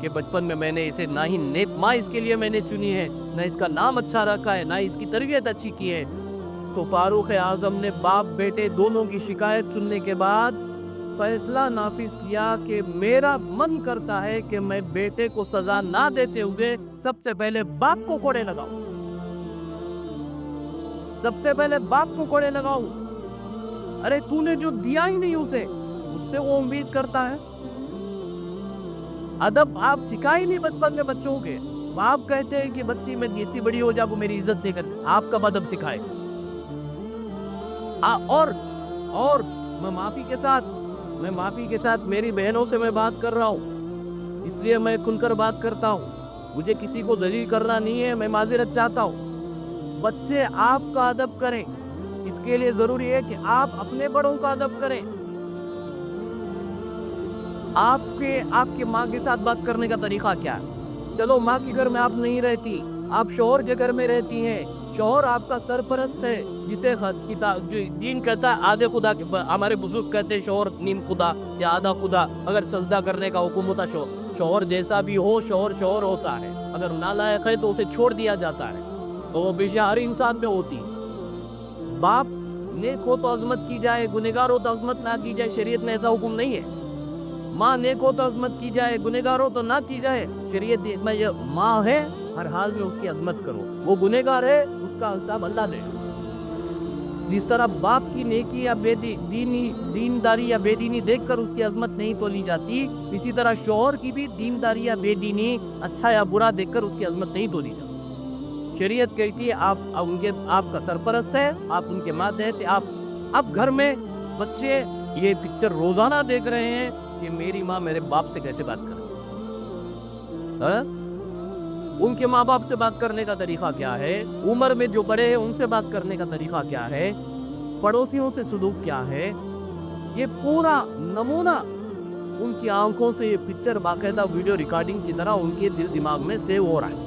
کہ بچپن میں میں نے اسے نہ ہی نیک ماں اس کے لیے میں نے چنی ہے، نہ اس کا نام اچھا رکھا ہے، نہ اس کی تربیت اچھی کی ہے۔ تو فاروق اعظم نے باپ بیٹے دونوں کی شکایت سننے کے بعد فیصلہ نافذ کیا کہ میرا من کرتا ہے کہ میں بیٹے کو سزا نہ دیتے ہوئے سب سے پہلے باپ کو کوڑے لگاؤں، سب سے پہلے باپ کو کوڑے لگاؤں۔ ارے تو نے جو دیا ہی نہیں اسے، اس سے وہ امید کرتا ہے۔ ادب آپ سکھائے نہیں بچپن میں بچوں کے۔ باپ کہتے ہیں کہ بچی میں اتنی بڑی ہو جا وہ میری عزت نہیں کرتی، آپ کب ادب سکھائے تھے؟ اور میں معافی کے ساتھ میری بہنوں سے میں بات کر رہا ہوں، اس لیے میں کھل کر بات کرتا ہوں، مجھے کسی کو ذلیل کرنا نہیں ہے، میں معذرت چاہتا ہوں۔ بچے آپ کا ادب کریں، اس کے لیے ضروری ہے کہ آپ اپنے بڑوں کا ادب کریں۔ آپ کے ماں کے ساتھ بات کرنے کا طریقہ کیا ہے؟ چلو ماں کے گھر میں آپ نہیں رہتی، آپ شوہر کے گھر میں رہتی ہیں، شوہر آپ کا سرپرست ہے، جسے دین کہتا ہے آدھے خدا، ہمارے بزرگ کہتے ہیں شوہر نیم خدا یا آدھا خدا، اگر سجدہ کرنے کا حکم ہوتا شوہر جیسا بھی ہو شوہر ہوتا ہے، اگر نالائق ہے تو اسے چھوڑ دیا جاتا ہے، تو وہ پیشہ ہر انسان میں ہوتی۔ باپ نیک ہو تو عظمت کی جائے، گنہگار ہو تو عظمت نہ کی جائے، شریعت میں ایسا حکم نہیں ہے۔ ماں نیک ہو تو عظمت کی جائے، گنہگار ہو تو نہ کی جائے، شریعت میں یہ ماں ہے ہر حال میں اس کی عظمت کرو، وہ گنہگار ہے اس کا حساب اللہ دے۔ جس طرح باپ کی نیکی یا دینداری یا بے دینی دیکھ کر اس کی عظمت نہیں تولی جاتی، اسی طرح شوہر کی بھی دینداری یا بے دینی اچھا یا برا دیکھ کر اس کی عظمت نہیں تولی جاتی۔ شریعت کہتی ہے آپ کا سرپرست ہے، آپ ان کے ماتحت، اب گھر میں بچے یہ پکچر روزانہ دیکھ رہے ہیں کہ میری ماں میرے باپ سے کیسے بات کرتی ہے، ان کے ماں باپ سے بات کرنے کا طریقہ کیا ہے، عمر میں جو بڑے ہیں ان سے بات کرنے کا طریقہ کیا ہے، پڑوسیوں سے سلوک کیا ہے، یہ پورا نمونہ ان کی آنکھوں سے یہ پکچر باقاعدہ ویڈیو ریکارڈنگ کی طرح ان کے دل دماغ میں سیو ہو رہا ہے۔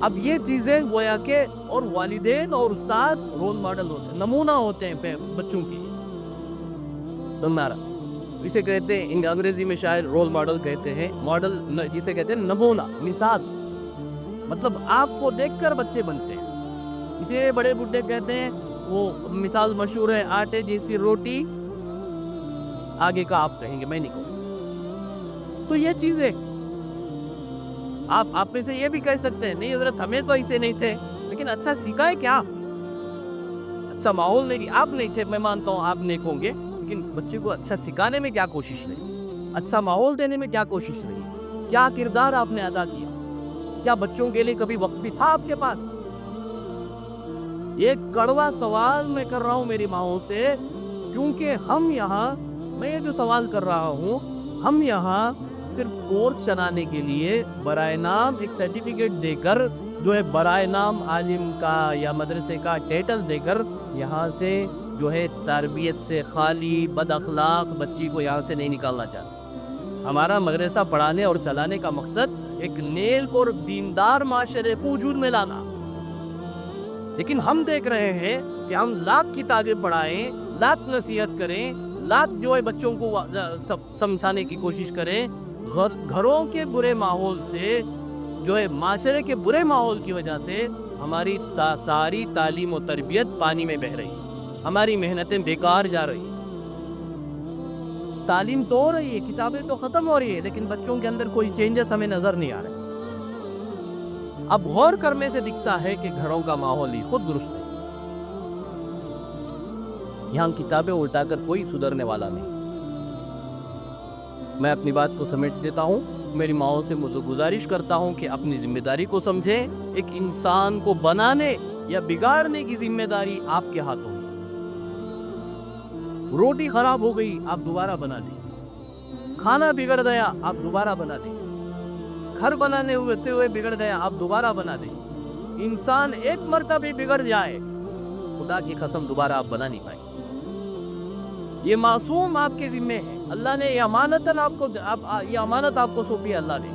اب یہ چیزیں گویا کہ اور والدین اور استاد رول ماڈل ہوتے ہیں، نمونہ ہوتے ہیں بچوں کی۔ اسے کہتے ہیں انگریزی میں شاید رول ماڈل کہتے ہیں، ماڈل جسے کہتے ہیں نمونہ، مثال، مطلب آپ کو دیکھ کر بچے بنتے ہیں۔ اسے بڑے بڈھے کہتے ہیں، وہ مثال مشہور ہے، آٹے جیسی روٹی، آگے کا آپ کہیں گے میں نہیں کہوں۔ تو یہ چیزیں آپ میں سے یہ بھی کہہ سکتے ہیں نہیں حضرت ہمیں تو ایسے نہیں تھے، لیکن اچھا سیکھا ہے کیا؟ اچھا ماحول نہیں، آپ نہیں تھے، میں مانتا ہوں آپ نیک ہوں گے، لیکن بچے کو اچھا سکھانے میں کیا کوشش رہی، اچھا ماحول دینے میں کیا کوشش رہی، کیا کردار آپ نے ادا کیا، کیا بچوں کے لیے کبھی وقت بھی تھا آپ کے پاس؟ ایک کڑوا سوال میں کر رہا ہوں میری ماؤں سے، کیونکہ ہم یہاں، میں یہ جو سوال کر رہا ہوں، ہم یہاں صرف کورس چلانے کے لیے برائے نام ایک سرٹیفکیٹ دے کر، جو ہے برائے نام عالم کا یا مدرسے کا ٹائٹل دے کر، یہاں سے جو ہے تربیت سے خالی بد اخلاق بچی کو یہاں سے نہیں نکالنا چاہتے۔ ہمارا مدرسہ پڑھانے اور چلانے کا مقصد ایک نیک اور دیندار معاشرے کو وجود میں لانا، لیکن ہم دیکھ رہے ہیں کہ ہم لاکھ کتابیں پڑھائیں، لاکھ نصیحت کریں، لاکھ جو ہے بچوں کو سمجھانے کی کوشش کریں، گھروں کے برے ماحول سے، جو ہے معاشرے کے برے ماحول کی وجہ سے ہماری ساری تعلیم و تربیت پانی میں بہہ رہی ہے، ہماری محنتیں بیکار جا رہی ہیں۔ تعلیم تو ہو رہی ہے، کتابیں تو ختم ہو رہی ہے، لیکن بچوں کے اندر کوئی چینجز ہمیں نظر نہیں آ رہے۔ اب غور کرنے سے دکھتا ہے کہ گھروں کا ماحول ہی خود درست ہے، یہاں کتابیں الٹا کر کوئی سدھرنے والا نہیں۔ میں اپنی بات کو سمیٹ دیتا ہوں، میری ماؤں سے مجھے گزارش کرتا ہوں کہ اپنی ذمہ داری کو سمجھیں۔ ایک انسان کو بنانے یا بگاڑنے کی ذمہ داری آپ کے ہاتھوں میں۔ روٹی خراب ہو گئی، آپ دوبارہ بنا دیں، کھانا بگڑ گیا، آپ دوبارہ بنا دیں، گھر بنانے ہوئے بگڑ گیا، آپ دوبارہ بنا دیں۔ انسان ایک مرتبہ بگڑ جائے، خدا کی قسم دوبارہ آپ بنا نہیں پائیں۔ یہ معصوم آپ کے ذمہ ہے، اللہ نے یہ امانت آپ کو سونپی ہے، اللہ نے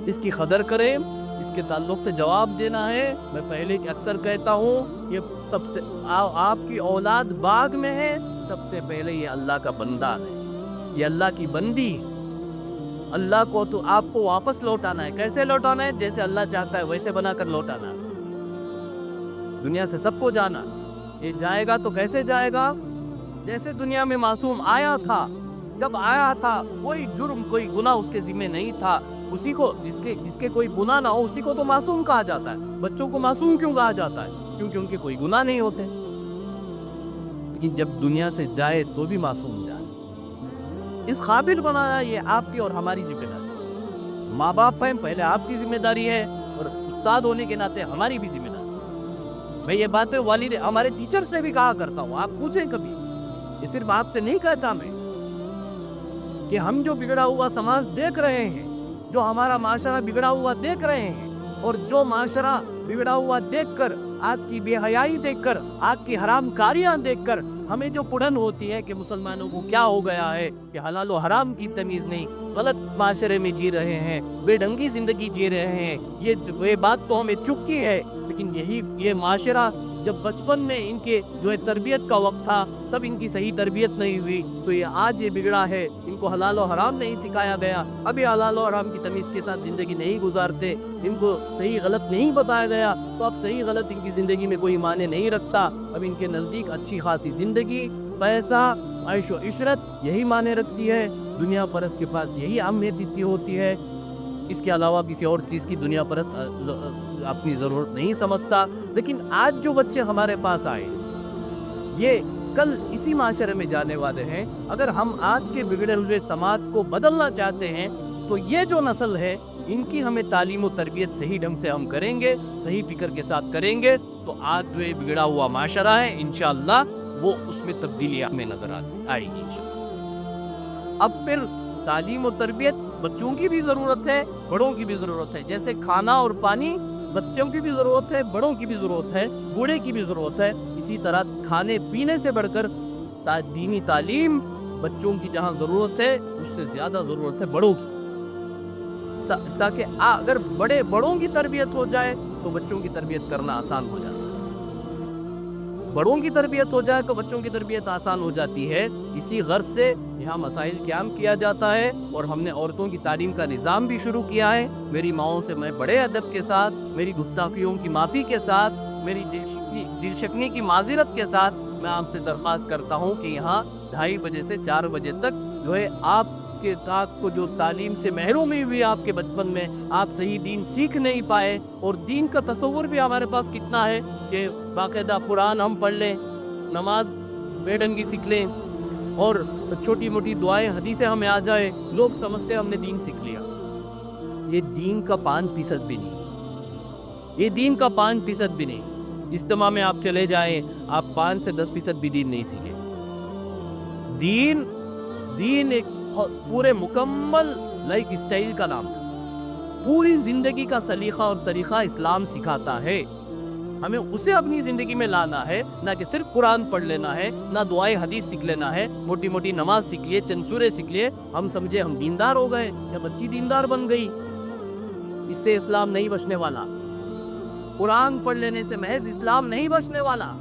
اس کی قدر کریں، اس کے تعلق سے جواب دینا ہے۔ میں پہلے اکثر کہتا ہوں، یہ سب سے آپ کی اولاد باغ میں ہے، سب سے پہلے یہ اللہ کا بندہ ہے، یہ اللہ کی بندی ہے. اللہ کو تو آپ کو واپس لوٹانا ہے. کیسے لوٹانا ہے؟ جیسے اللہ چاہتا ہے ویسے بنا کر لوٹانا ہے. دنیا سے سب کو جانا. یہ جائے گا تو کیسے جائے گا؟ جیسے دنیا میں معصوم آیا تھا. جب آیا تھا کوئی جرم کوئی گناہ اس کے ذمہ نہیں تھا. اسی کو جس کے کوئی گناہ نہ ہو اسی کو تو معصوم کہا جاتا ہے. بچوں کو معصوم کیوں کہا جاتا ہے؟ کیونکہ ان کے کوئی گناہ نہیں ہوتے. لیکن جب دنیا سے جائے تو بھی معصوم جائے. اس قابل بنانا یہ آپ کی اور ہماری ذمہ داری. ماں باپ ہیں پہلے آپ کی ذمہ داری ہے اور استاد ہونے کے ناطے ہماری بھی ذمہ داری. میں یہ باتیں والد ہمارے ٹیچر سے بھی کہا کرتا ہوں. آپ پوچھیں کبھی, یہ صرف آپ سے نہیں کہتا میں, کہ ہم جو بگڑا ہوا سماج دیکھ رہے ہیں, جو ہمارا معاشرہ بگڑا ہوا دیکھ رہے ہیں, اور جو معاشرہ بگڑا ہوا دیکھ کر, آج کی بے حیائی دیکھ کر, آج کی حرام کاریاں دیکھ کر ہمیں جو پڑھن ہوتی ہے کہ مسلمانوں کو کیا ہو گیا ہے کہ حلال و حرام کی تمیز نہیں, غلط معاشرے میں جی رہے ہیں, بے ڈھنگی زندگی جی رہے ہیں. یہ بات تو ہمیں چکی ہے. لیکن یہ معاشرہ جب بچپن میں ان کے جو ہے تربیت کا وقت تھا تب ان کی صحیح تربیت نہیں ہوئی, تو یہ آج یہ بگڑا ہے. ان کو حلال و حرام نہیں سکھایا گیا, ابھی حلال و حرام کی تمیز کے ساتھ زندگی نہیں گزارتے, ان کو صحیح غلط نہیں بتایا گیا, تو اب صحیح غلط ان کی زندگی میں کوئی معنی نہیں رکھتا. اب ان کے نزدیک اچھی خاصی زندگی, پیسہ, عیش و عشرت یہی معنی رکھتی ہے. دنیا پرست کے پاس یہی اہمیت اس کی ہوتی ہے. اس کے علاوہ کسی اور چیز کی دنیا پرست اپنی ضرورت نہیں سمجھتا. لیکن آج جو بچے ہمارے پاس آئے یہ کل اسی معاشرے میں جانے والے ہیں. اگر ہم آج کے بگڑے ہوئے سماج کو بدلنا چاہتے ہیں تو یہ جو نسل ہے ان کی ہمیں تعلیم و تربیت صحیح ڈھنگ سے ہم کریں گے, صحیح فکر کے ساتھ کریں گے, تو آج جو یہ بگڑا ہوا معاشرہ ہے انشاءاللہ وہ اس میں تبدیلی ہمیں نظر آئے گی انشاءاللہ. اب پھر تعلیم و تربیت بچوں کی بھی ضرورت ہے, بڑوں کی بھی ضرورت ہے. جیسے کھانا اور پانی بچوں کی بھی ضرورت ہے, بڑوں کی بھی ضرورت ہے, بوڑھے کی بھی ضرورت ہے. اسی طرح کھانے پینے سے بڑھ کر دینی تعلیم بچوں کی جہاں ضرورت ہے اس سے زیادہ ضرورت ہے بڑوں کی, تاکہ اگر بڑوں کی تربیت ہو جائے تو بچوں کی تربیت کرنا آسان ہو جاتا ہے. بڑوں کی تربیت ہو جائے تو بچوں کی تربیت آسان ہو جاتی ہے. اسی غرض سے یہاں مسائل قیام کیا جاتا ہے اور ہم نے عورتوں کی تعلیم کا نظام بھی شروع کیا ہے. میری ماؤں سے میں بڑے ادب کے ساتھ, میری گستاخیوں کی معافی کے ساتھ, میری دل شکنی کی معذرت کے ساتھ میں آپ سے درخواست کرتا ہوں کہ یہاں 2:30 بجے سے 4 بجے تک جو ہے آپ کے ساتھ کو جو تعلیم سے محرومی ہوئی آپ کے بچپن میں, آپ صحیح دین سیکھ نہیں پائے, اور دین کا تصور بھی ہمارے پاس کتنا ہے کہ باقاعدہ قرآن ہم پڑھ لیں, نماز بے ڈھنگی سیکھ لیں, اور چھوٹی موٹی دعائیں حدیثیں ہمیں آ جائے, لوگ سمجھتے ہم نے دین سیکھ لیا. یہ دین کا 5% بھی نہیں, یہ دین کا 5% بھی نہیں. اجتماع میں آپ چلے جائیں, آپ 5 سے 10% بھی دین نہیں سیکھے. دین ایک پورے مکمل لائف اسٹائل کا نام ہے. پوری زندگی کا سلیقہ اور طریقہ اسلام سکھاتا ہے. ہمیں اسے اپنی زندگی میں لانا ہے, نہ کہ صرف قرآن پڑھ لینا ہے, نہ دعائیں حدیث سیکھ لینا ہے, موٹی موٹی نماز سیکھ لیے, چند سورے سیکھ لیے, ہم سمجھے ہم دیندار ہو گئے یا بچی دیندار بن گئی. اس سے اسلام نہیں بچنے والا. قرآن پڑھ لینے سے محض اسلام نہیں بچنے والا.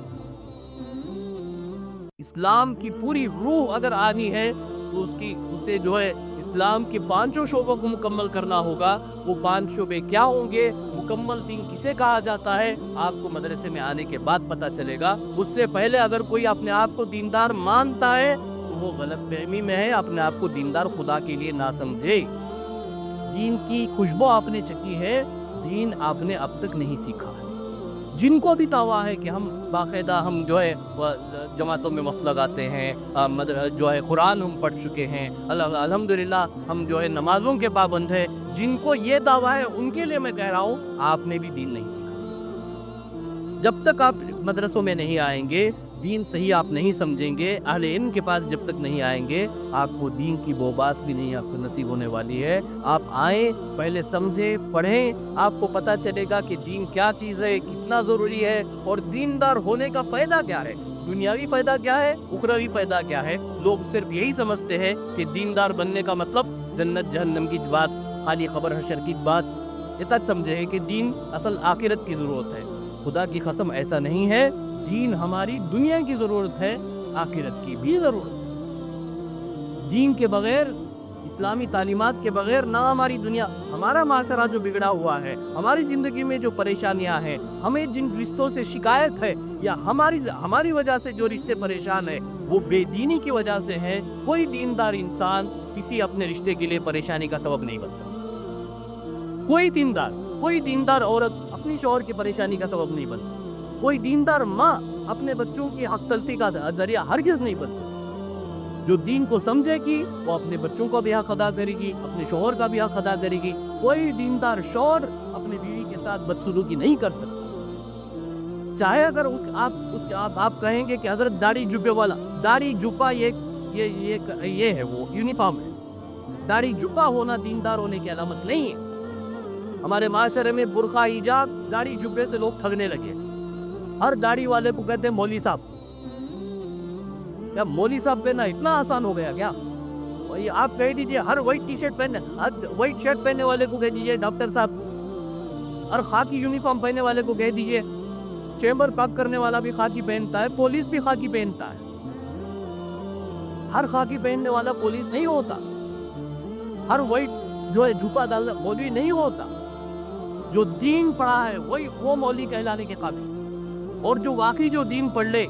اسلام کی پوری روح اگر آنی ہے تو اسے جو ہے اسلام کے 5 شعبوں کو مکمل کرنا ہوگا. وہ 5 شعبے کیا ہوں گے, مکمل دین کسے کہا جاتا ہے, آپ کو مدرسے میں آنے کے بعد پتہ چلے گا. اس سے پہلے اگر کوئی اپنے آپ کو دیندار مانتا ہے تو وہ غلط فہمی میں ہے, اپنے آپ کو دیندار خدا کے لیے نہ سمجھے. دین کی خوشبو آپ نے چکھی ہے, دین آپ نے اب تک نہیں سیکھا. جن کو بھی دعویٰ ہے کہ ہم باقاعدہ ہم جو ہے جماعتوں میں مست لگاتے ہیں, جو ہے قرآن ہم پڑھ چکے ہیں, الحمدللہ ہم جو ہے نمازوں کے پابند ہیں, جن کو یہ دعویٰ ہے ان کے لیے میں کہہ رہا ہوں آپ نے بھی دین نہیں سیکھا. جب تک آپ مدرسوں میں نہیں آئیں گے, دین صحیح آپ نہیں سمجھیں گے, اہل علم کے پاس جب تک نہیں آئیں گے, آپ کو دین کی بوباس بھی نہیں آپ کو نصیب ہونے والی ہے. آپ آئیں, پہلے سمجھیں, پڑھیں, آپ کو پتہ چلے گا کہ دین کیا چیز ہے, کتنا ضروری ہے, اور دیندار ہونے کا فائدہ کیا ہے, دنیاوی فائدہ کیا ہے, اخروی فائدہ کیا ہے. لوگ صرف یہی سمجھتے ہیں کہ دیندار بننے کا مطلب جنت جہنم کی بات, خالی خبر حشر کی بات. یہ تک سمجھے کہ دین اصل آخرت کی ضرورت ہے. خدا کی قسم ایسا نہیں ہے. دین ہماری دنیا کی ضرورت ہے, آخرت کی بھی ضرورت ہے. دین کے بغیر، اسلامی تعلیمات کے بغیر نہ ہماری دنیا، ہمارا معاشرہ جو بگڑا ہوا ہے، ہماری زندگی میں جو پریشانیاں ہیں، ہمیں جن رشتوں سے شکایت ہے یا ہماری وجہ سے جو رشتے پریشان ہیں وہ بے دینی کی وجہ سے ہیں۔ کوئی دیندار انسان کسی اپنے رشتے کے لیے پریشانی کا سبب نہیں بنتا۔ کوئی دیندار عورت اپنی شوہر کی پریشانی کا سبب نہیں بنتی۔ کوئی دیندار ماں اپنے بچوں کی حق تلفی کا ذریعہ ہرگز نہیں بن سکتی۔ جو دین کو سمجھے گی وہ اپنے بچوں کا بھی حق ادا کرے گی، اپنے شوہر کا بھی حق ادا کرے گی۔ کوئی دیندار شوہر اپنے بیوی کے ساتھ بدسلوکی نہیں کر سکتا، چاہے اگر آپ کہیں گے کہ حضرت داڑھی جبے والا، داڑھی جبا یہ ہے، وہ یونیفارم ہے۔ داڑھی جبا ہونا دیندار ہونے کی علامت نہیں ہے۔ ہمارے معاشرے میں برقع حجاب داڑھی جبے سے لوگ ٹھگنے لگے۔ ہر داڑھی والے کو کہتے ہیں مولوی صاحب۔ کیا مولوی صاحب پہننا اتنا آسان ہو گیا کیا؟ وہی آپ کہہ دیجئے ہر وائٹ ٹی شرٹ پہننے، ہر وائٹ شرٹ پہننے والے کو کہہ دیجئے ڈاکٹر صاحب، ہر خاکی یونیفارم پہننے والے کو کہہ دیجئے، چیمبر پاک کرنے والا بھی خاکی پہنتا ہے، پولیس بھی خاکی پہنتا ہے۔ ہر خاکی پہننے والا پولیس نہیں ہوتا، ہر وائٹ جو ہے جھپا ڈالنا مولوی نہیں ہوتا۔ جو دین پڑھا ہے وہ مولوی کہلانے کے قابل، اور جو واقعی جو دین پڑھ لے،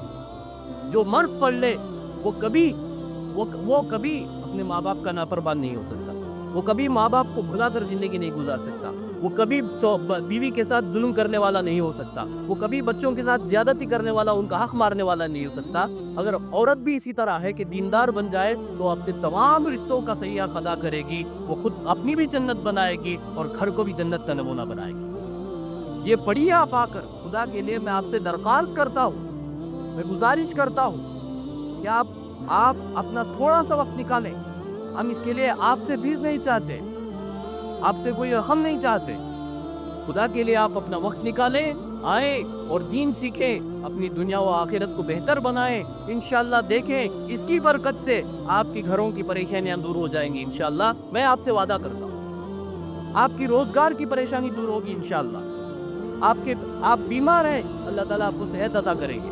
جو مرد پڑھ لے، وہ کبھی اپنے ماں باپ کا نافرمان نہیں ہو سکتا، وہ کبھی ماں باپ کو بھلا کر زندگی نہیں گزار سکتا، وہ کبھی بیوی کے ساتھ ظلم کرنے والا نہیں ہو سکتا، وہ کبھی بچوں کے ساتھ زیادتی کرنے والا، ان کا حق مارنے والا نہیں ہو سکتا۔ اگر عورت بھی اسی طرح ہے کہ دیندار بن جائے تو اپنے تمام رشتوں کا صحیح حق ادا کرے گی، وہ خود اپنی بھی جنت بنائے گی اور گھر کو بھی جنت کا نمونہ بنائے گی۔ یہ پڑھیے آپ آ کر، خدا کے لیے میں آپ سے درخواست کرتا ہوں، میں گزارش کرتا ہوں کہ آپ اپنا تھوڑا سا وقت نکالیں۔ ہم اس کے لیے آپ سے فیس نہیں چاہتے، آپ سے کوئی رقم نہیں چاہتے۔ خدا کے لیے آپ اپنا وقت نکالیں، آئیں اور دین سیکھیں، اپنی دنیا و آخرت کو بہتر بنائیں۔ انشاءاللہ دیکھیں اس کی برکت سے آپ کی گھروں کی پریشانیاں دور ہو جائیں گی انشاءاللہ۔ میں آپ سے وعدہ کرتا ہوں آپ کی روزگار کی پریشانی دور ہوگی انشاءاللہ۔ آپ بیمار ہیں، اللہ تعالیٰ آپ کو صحت عطا کریں گے۔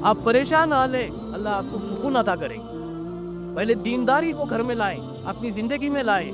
آپ پریشان حال ہیں، اللہ آپ کو سکون عطا کریں گے۔ پہلے دینداری کو گھر میں لائیں، اپنی زندگی میں لائیں۔